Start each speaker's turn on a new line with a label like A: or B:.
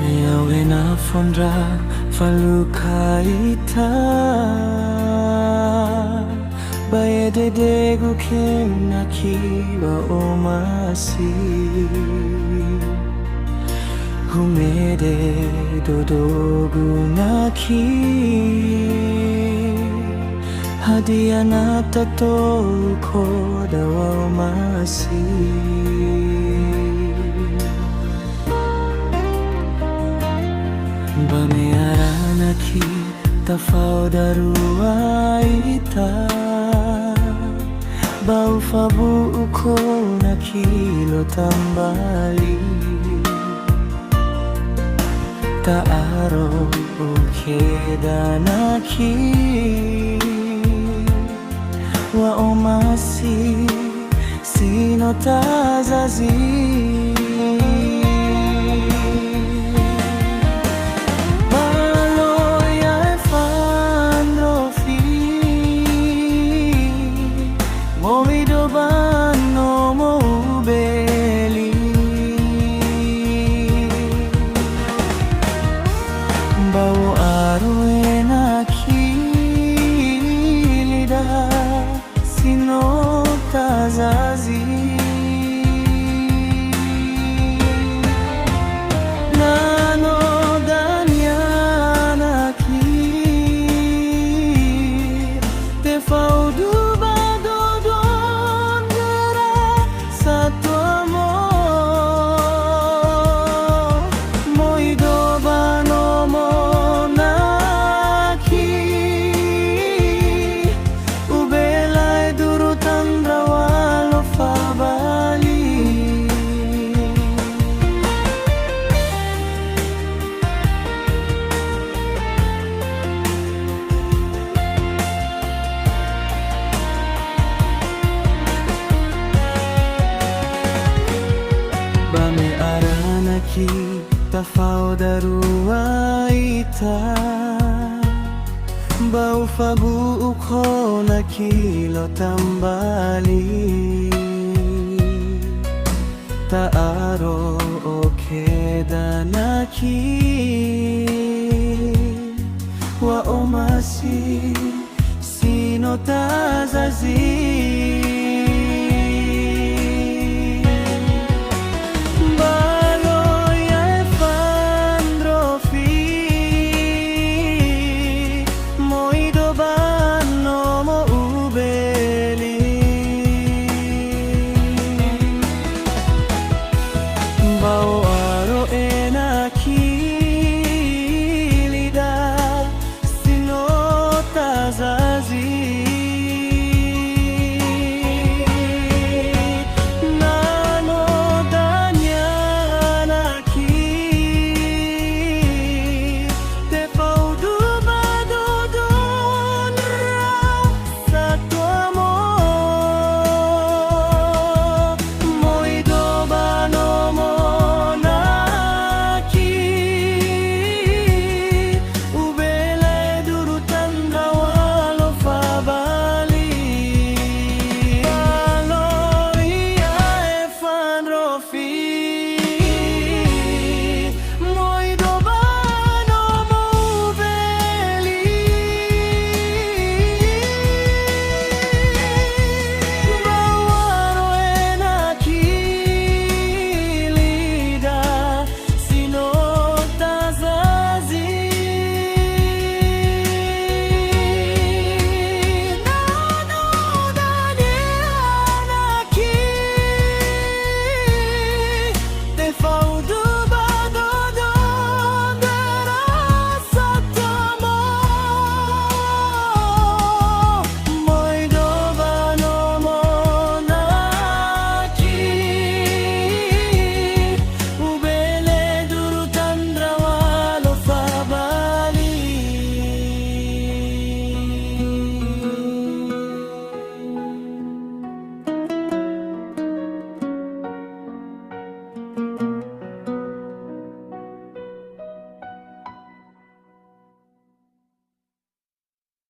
A: Yawe na fondra falukaita Bayede degu kena kiwa omasi Humede dodogu naki Hadia na tato koda wa omasi Bameara ki tafau darua ita Bau fabu uko na kilo tambali Taaro ukeda na ki Wa omasi sino tazazi Bau arue na kilida sino tazazi Nano danya na ki te faudu badodon gera sa tu amor moido bano Bameara ki tafau darua ita Bau fabu uko na kilo tambali Taaro okeda na ki Wa omasi sino tazazi